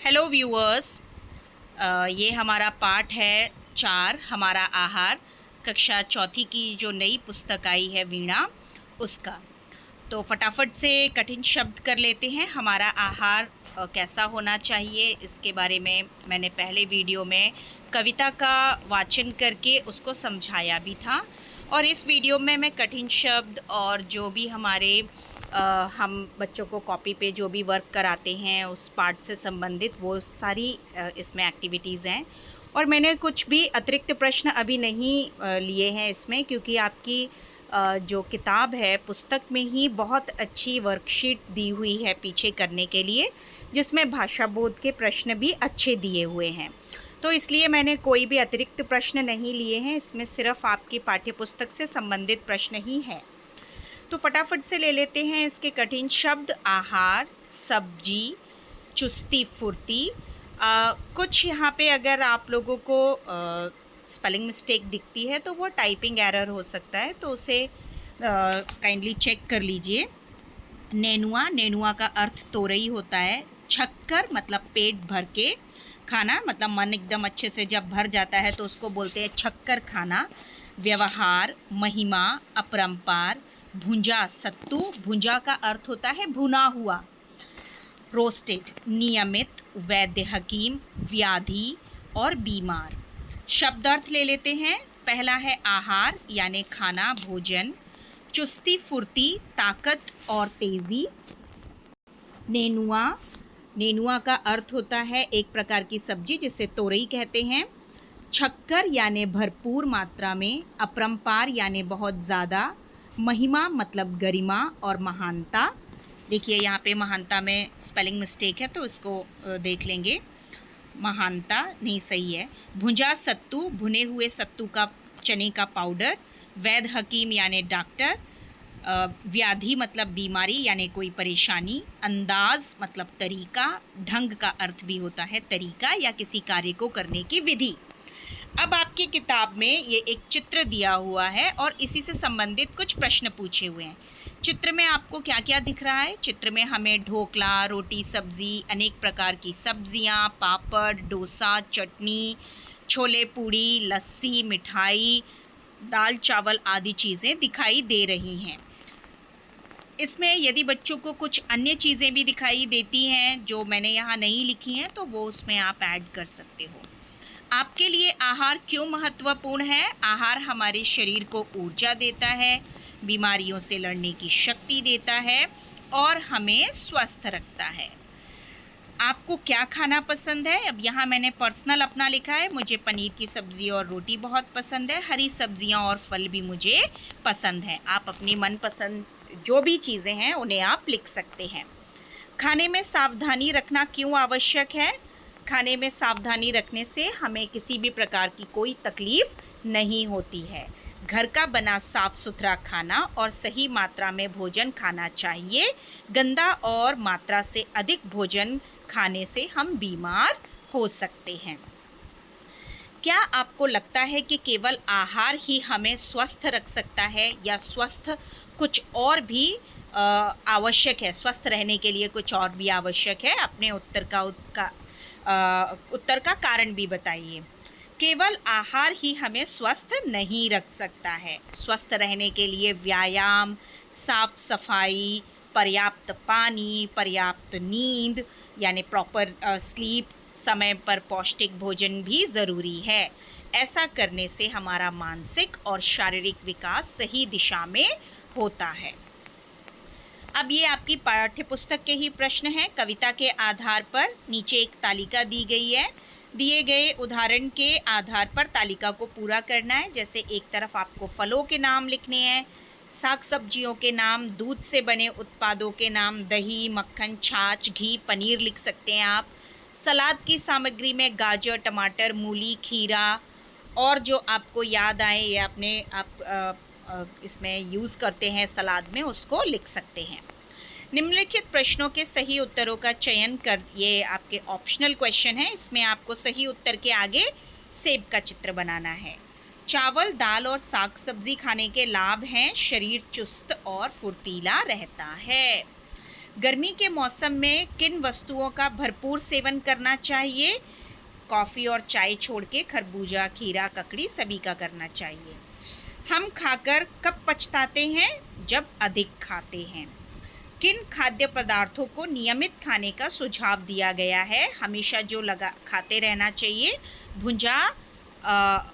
Hello viewers, ये हमारा पाठ है 4 हमारा आहार, कक्षा चौथी की जो नई पुस्तक आई है वीणा उसका। तो फटाफट से कठिन शब्द कर लेते हैं। हमारा आहार कैसा होना चाहिए इसके बारे में मैंने पहले वीडियो में कविता का वाचन करके उसको समझाया भी था, और इस वीडियो में मैं कठिन शब्द और जो भी हमारे हम बच्चों को कॉपी पे जो भी वर्क कराते हैं उस पार्ट से संबंधित वो सारी इसमें एक्टिविटीज़ हैं। और मैंने कुछ भी अतिरिक्त प्रश्न अभी नहीं लिए हैं इसमें, क्योंकि आपकी जो किताब है पुस्तक में ही बहुत अच्छी वर्कशीट दी हुई है पीछे करने के लिए, जिसमें भाषा बोध के प्रश्न भी अच्छे दिए हुए हैं। तो इसलिए मैंने कोई भी अतिरिक्त प्रश्न नहीं लिए हैं, इसमें सिर्फ आपकी पाठ्यपुस्तक से संबंधित प्रश्न ही हैं। तो फटाफट से ले लेते हैं इसके कठिन शब्द। आहार, सब्जी, चुस्ती फुर्ती। कुछ यहाँ पे अगर आप लोगों को स्पेलिंग मिस्टेक दिखती है तो वो टाइपिंग एरर हो सकता है, तो उसे काइंडली चेक कर लीजिए। नेनुआ, नेनुआ का अर्थ तोरई होता है। छक्कर मतलब पेट भर के खाना, मतलब मन एकदम अच्छे से जब भर जाता है तो उसको बोलते हैं छक्कर खाना। व्यवहार, महिमा, अपरंपार। भुंजा, सत्तू, भुंजा का अर्थ होता है भुना हुआ। रोस्टेड, नियमित, वैद्य, हकीम, व्याधि और बीमार। शब्दार्थ ले लेते हैं। पहला है आहार यानी खाना, भोजन। चुस्ती फुर्ती, ताकत और तेजी। नेनुआ, नेनुआ का अर्थ होता है एक प्रकार की सब्जी जिसे तोरई कहते हैं। छक्कर यानी भरपूर मात्रा में। अपरंपार यानी बहुत ज़्यादा। महिमा मतलब गरिमा और महानता। देखिए यहाँ पे महानता में स्पेलिंग मिस्टेक है तो इसको देख लेंगे, महानता नहीं सही है। भुंजा सत्तू, भुने हुए सत्तू का, चने का पाउडर। वैद्य हकीम यानी डॉक्टर। व्याधि मतलब बीमारी यानी कोई परेशानी। अंदाज मतलब तरीका। ढंग का अर्थ भी होता है तरीका या किसी कार्य को करने की विधि। अब आपकी किताब में ये एक चित्र दिया हुआ है और इसी से संबंधित कुछ प्रश्न पूछे हुए हैं। चित्र में आपको क्या क्या दिख रहा है? चित्र में हमें ढोकला, रोटी, सब्जी, अनेक प्रकार की सब्जियां, पापड़, डोसा, चटनी, छोले पूड़ी, लस्सी, मिठाई, दाल चावल आदि चीज़ें दिखाई दे रही हैं। इसमें यदि बच्चों को कुछ अन्य चीज़ें भी दिखाई देती हैं जो मैंने यहाँ नहीं लिखी हैं तो वो उसमें आप ऐड कर सकते हो। आपके लिए आहार क्यों महत्वपूर्ण है? आहार हमारे शरीर को ऊर्जा देता है, बीमारियों से लड़ने की शक्ति देता है और हमें स्वस्थ रखता है। आपको क्या खाना पसंद है? अब यहाँ मैंने पर्सनल अपना लिखा है। मुझे पनीर की सब्ज़ी और रोटी बहुत पसंद है। हरी सब्जियाँ और फल भी मुझे पसंद हैं। आप अपनी मनपसंद जो भी चीज़ें हैं उन्हें आप लिख सकते हैं। खाने में सावधानी रखना क्यों आवश्यक है? खाने में सावधानी रखने से हमें किसी भी प्रकार की कोई तकलीफ नहीं होती है। घर का बना साफ सुथरा खाना और सही मात्रा में भोजन खाना चाहिए। गंदा और मात्रा से अधिक भोजन खाने से हम बीमार हो सकते हैं। क्या आपको लगता है कि केवल आहार ही हमें स्वस्थ रख सकता है या स्वस्थ कुछ और भी आवश्यक है? स्वस्थ रहने के लिए कुछ और भी आवश्यक है? अपने उत्तर का कारण भी बताइए। केवल आहार ही हमें स्वस्थ नहीं रख सकता है। स्वस्थ रहने के लिए व्यायाम, साफ सफाई, पर्याप्त पानी, पर्याप्त नींद यानी प्रॉपर स्लीप, समय पर पौष्टिक भोजन भी ज़रूरी है। ऐसा करने से हमारा मानसिक और शारीरिक विकास सही दिशा में होता है। अब ये आपकी पाठ्यपुस्तक के ही प्रश्न हैं। कविता के आधार पर नीचे एक तालिका दी गई है। दिए गए उदाहरण के आधार पर तालिका को पूरा करना है। जैसे एक तरफ आपको फलों के नाम लिखने हैं, साग सब्जियों के नाम, दूध से बने उत्पादों के नाम, दही, मक्खन, छाछ, घी, पनीर लिख सकते हैं आप। सलाद की सामग्री में गाजर, टमाटर, मूली, खीरा और जो आपको याद आए ये अपने आप इसमें यूज़ करते हैं सलाद में, उसको लिख सकते हैं। निम्नलिखित प्रश्नों के सही उत्तरों का चयन कर, ये आपके ऑप्शनल क्वेश्चन है, इसमें आपको सही उत्तर के आगे सेब का चित्र बनाना है। चावल, दाल और साग सब्जी खाने के लाभ हैं। शरीर चुस्त और फुर्तीला रहता है। गर्मी के मौसम में किन वस्तुओं का भरपूर सेवन करना चाहिए? कॉफ़ी और चाय छोड़ के खरबूजा, खीरा, ककड़ी सभी का करना चाहिए। हम खाकर कब पछताते हैं? जब अधिक खाते हैं। किन खाद्य पदार्थों को नियमित खाने का सुझाव दिया गया है? हमेशा जो खाते रहना चाहिए, भुंजा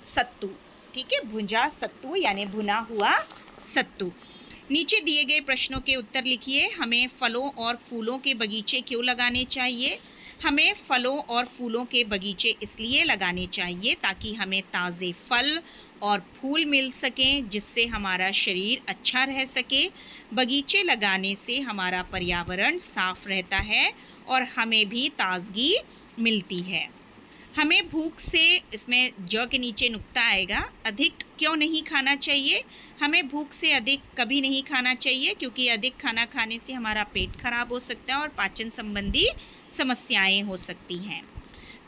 सत्तू, ठीक है, भुंजा सत्तू यानी भुना हुआ सत्तू। नीचे दिए गए प्रश्नों के उत्तर लिखिए। हमें फलों और फूलों के बगीचे क्यों लगाने चाहिए? हमें फलों और फूलों के बगीचे इसलिए लगाने चाहिए ताकि हमें ताज़े फल और फूल मिल सकें, जिससे हमारा शरीर अच्छा रह सके। बगीचे लगाने से हमारा पर्यावरण साफ रहता है और हमें भी ताजगी मिलती है। हमें भूख से, इसमें ज के नीचे नुक्ता आएगा, अधिक क्यों नहीं खाना चाहिए? हमें भूख से अधिक कभी नहीं खाना चाहिए, क्योंकि अधिक खाना खाने से हमारा पेट खराब हो सकता है और पाचन संबंधी समस्याएं हो सकती हैं।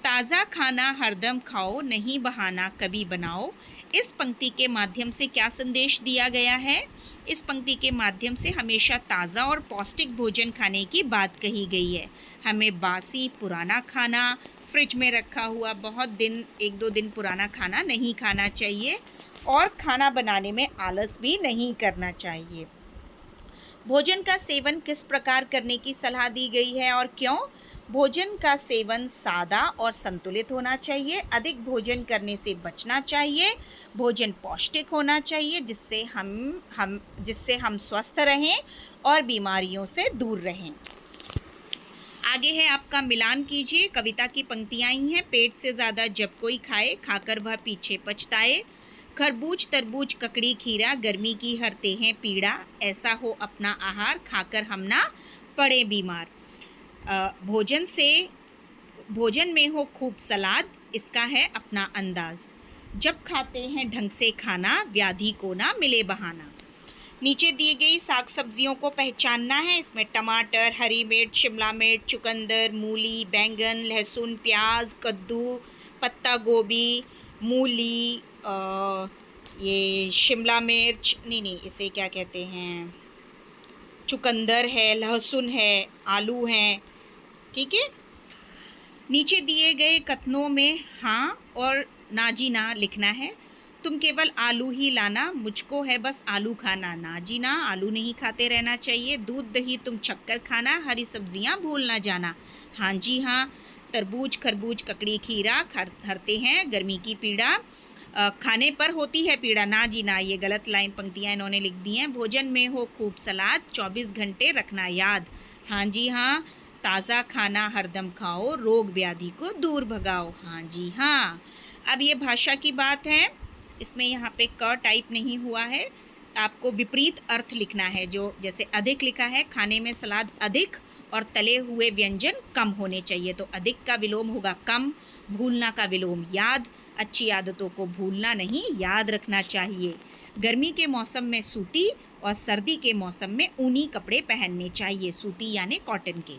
ताज़ा खाना हरदम खाओ, नहीं बहाना कभी बनाओ। इस पंक्ति के माध्यम से क्या संदेश दिया गया है? इस पंक्ति के माध्यम से हमेशा ताज़ा और पौष्टिक भोजन खाने की बात कही गई है। हमें बासी पुराना खाना, फ्रिज में रखा हुआ बहुत दिन, 1-2 दिन पुराना खाना नहीं खाना चाहिए और खाना बनाने में आलस भी नहीं करना चाहिए। भोजन का सेवन किस प्रकार करने की सलाह दी गई है और क्यों? भोजन का सेवन सादा और संतुलित होना चाहिए। अधिक भोजन करने से बचना चाहिए। भोजन पौष्टिक होना चाहिए, जिससे हम स्वस्थ रहें और बीमारियों से दूर रहें। आगे है आपका मिलान कीजिए। कविता की पंक्तियाँ ही हैं। पेट से ज़्यादा जब कोई खाए, खाकर वह पीछे पछताए। खरबूज, तरबूज, ककड़ी, खीरा गर्मी की हरते हैं पीड़ा। ऐसा हो अपना आहार, खाकर हम ना पड़े बीमार। भोजन में हो खूब सलाद, इसका है अपना अंदाज। जब खाते हैं ढंग से खाना, व्याधि को ना मिले बहाना। नीचे दी गई साग सब्जियों को पहचानना है। इसमें टमाटर, हरी मिर्च, शिमला मिर्च, चुकंदर, मूली, बैंगन, लहसुन, प्याज, कद्दू, पत्ता गोभी, मूली, ये शिमला मिर्च नहीं, इसे क्या कहते हैं, चुकंदर है, लहसुन है, आलू हैं, ठीक है। नीचे दिए गए कथनों में हाँ और ना जी ना लिखना है। तुम केवल आलू ही लाना, मुझको है बस आलू खाना। ना जी ना, आलू नहीं खाते रहना चाहिए। दूध दही तुम छक्कर खाना, हरी सब्जियां भूल ना जाना। हाँ जी हाँ। तरबूज, खरबूज, ककड़ी, खीरा हरते हैं गर्मी की पीड़ा, खाने पर होती है पीड़ा। ना जी ना, ये गलत लाइन पंक्तियाँ इन्होंने लिख दी हैं। भोजन में हो खूब सलाद, 24 घंटे रखना याद। हाँ जी हाँ। ताज़ा खाना हरदम खाओ, रोग व्याधि को दूर भगाओ। हाँ जी हाँ। अब ये भाषा की बात है। इसमें यहाँ पे क टाइप नहीं हुआ है, आपको विपरीत अर्थ लिखना है। जो जैसे अधिक लिखा है, खाने में सलाद अधिक और तले हुए व्यंजन कम होने चाहिए, तो अधिक का विलोम होगा कम, भूलना का विलोम याद। अच्छी आदतों को भूलना नहीं, याद रखना चाहिए। गर्मी के मौसम में सूती और सर्दी के मौसम में ऊनी कपड़े पहनने चाहिए, सूती यानी कॉटन के।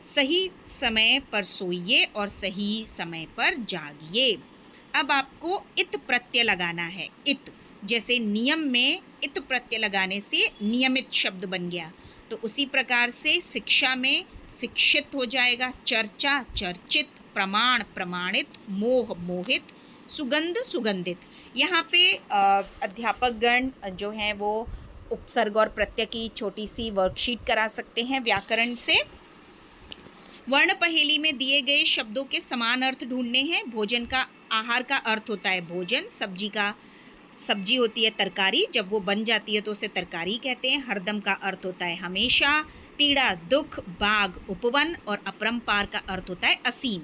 सही समय पर सोइए और सही समय पर जागिए। अब आपको इत प्रत्यय लगाना है। इत, जैसे नियम में इत प्रत्यय लगाने से नियमित शब्द बन गया, तो उसी प्रकार से शिक्षा में शिक्षित हो जाएगा। चर्चा चर्चित, प्रमाण प्रमाणित, मोह मोहित, सुगंध सुगंधित। यहाँ पे अध्यापक गण जो हैं वो उपसर्ग और प्रत्यय की छोटी सी वर्कशीट करा सकते हैं व्याकरण से। वर्ण पहेली में दिए गए शब्दों के समान अर्थ ढूंढने हैं। भोजन का, आहार का अर्थ होता है भोजन, सब्जी होती है तरकारी, जब वो बन जाती है तो उसे तरकारी कहते हैं। हरदम का अर्थ होता है हमेशा, पीड़ा दुख, बाग उपवन और अपरंपार का अर्थ होता है असीम।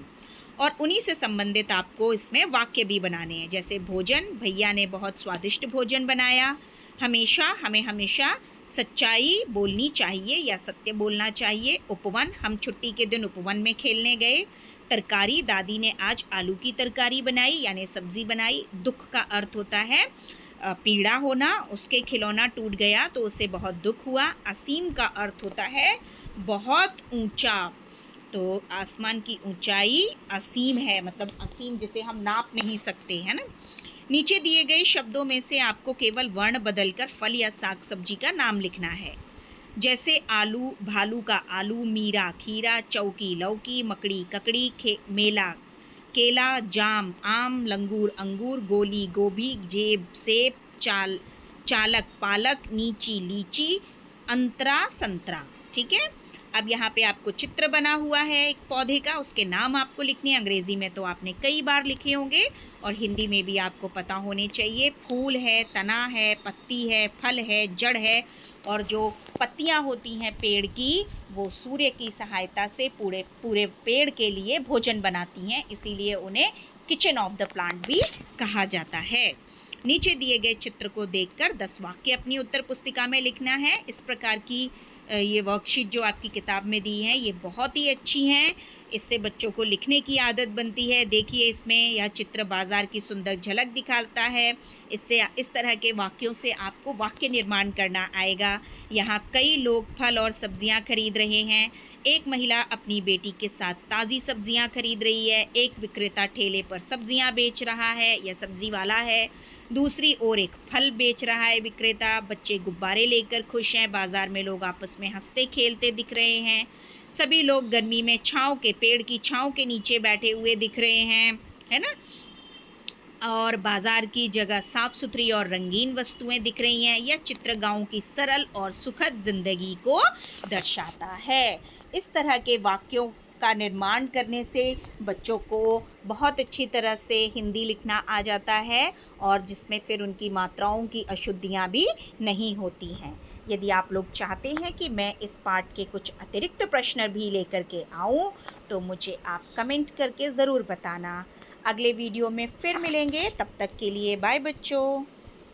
और उन्हीं से संबंधित आपको इसमें वाक्य भी बनाने हैं, जैसे भोजन, भैया ने बहुत स्वादिष्ट भोजन बनाया। हमेशा, हमें हमेशा सच्चाई बोलनी चाहिए या सत्य बोलना चाहिए। उपवन, हम छुट्टी के दिन उपवन में खेलने गए। तरकारी, दादी ने आज आलू की तरकारी बनाई यानी सब्जी बनाई। दुख का अर्थ होता है पीड़ा होना, उसके खिलौना टूट गया तो उसे बहुत दुख हुआ। असीम का अर्थ होता है बहुत ऊंचा, तो आसमान की ऊंचाई असीम है, मतलब असीम जिसे हम नाप नहीं सकते, है ना। नीचे दिए गए शब्दों में से आपको केवल वर्ण बदलकर फल या साग सब्जी का नाम लिखना है। जैसे आलू भालू का आलू, मीरा खीरा, चौकी लौकी, मकड़ी ककड़ी, मेला केला, जाम आम, लंगूर अंगूर, गोली गोभी, जेब सेब, चालक पालक, नीची लीची, अंतरा संतरा। ठीक है। अब यहाँ पे आपको चित्र बना हुआ है एक पौधे का, उसके नाम आपको लिखने हैं। अंग्रेजी में तो आपने कई बार लिखे होंगे और हिंदी में भी आपको पता होने चाहिए। फूल है, तना है, पत्ती है, फल है, जड़ है, और जो पत्तियाँ होती हैं पेड़ की, वो सूर्य की सहायता से पूरे पूरे पेड़ के लिए भोजन बनाती हैं, इसीलिए उन्हें किचन ऑफ द प्लांट भी कहा जाता है। नीचे दिए गए चित्र को देखकर 10 वाक्य अपनी उत्तर पुस्तिका में लिखना है। इस प्रकार की ये वर्कशीट जो आपकी किताब में दी है ये बहुत ही अच्छी हैं। इससे बच्चों को लिखने की आदत बनती है। देखिए इसमें यह चित्र बाजार की सुंदर झलक दिखाता है। इससे इस तरह के वाक्यों से आपको वाक्य निर्माण करना आएगा। यहाँ कई लोग फल और सब्जियाँ खरीद रहे हैं। एक महिला अपनी बेटी के साथ ताज़ी सब्जियाँ खरीद रही है। एक विक्रेता ठेले पर सब्जियाँ बेच रहा है, यह सब्जी वाला है। दूसरी ओर एक फल बेच रहा है विक्रेता। बच्चे गुब्बारे लेकर खुश हैं। बाजार में लोग आपस में हंसते खेलते दिख रहे हैं। सभी लोग गर्मी में छांव के पेड़ की छांव के नीचे बैठे हुए दिख रहे हैं, है ना। और बाजार की जगह साफ सुथरी और रंगीन वस्तुएं दिख रही हैं। यह चित्र गांव की सरल और सुखद जिंदगी को दर्शाता है। इस तरह के वाक्यों का निर्माण करने से बच्चों को बहुत अच्छी तरह से हिंदी लिखना आ जाता है, और जिसमें फिर उनकी मात्राओं की अशुद्धियाँ भी नहीं होती हैं। यदि आप लोग चाहते हैं कि मैं इस पाठ के कुछ अतिरिक्त प्रश्न भी लेकर के आऊँ, तो मुझे आप कमेंट करके ज़रूर बताना। अगले वीडियो में फिर मिलेंगे, तब तक के लिए बाय बच्चों।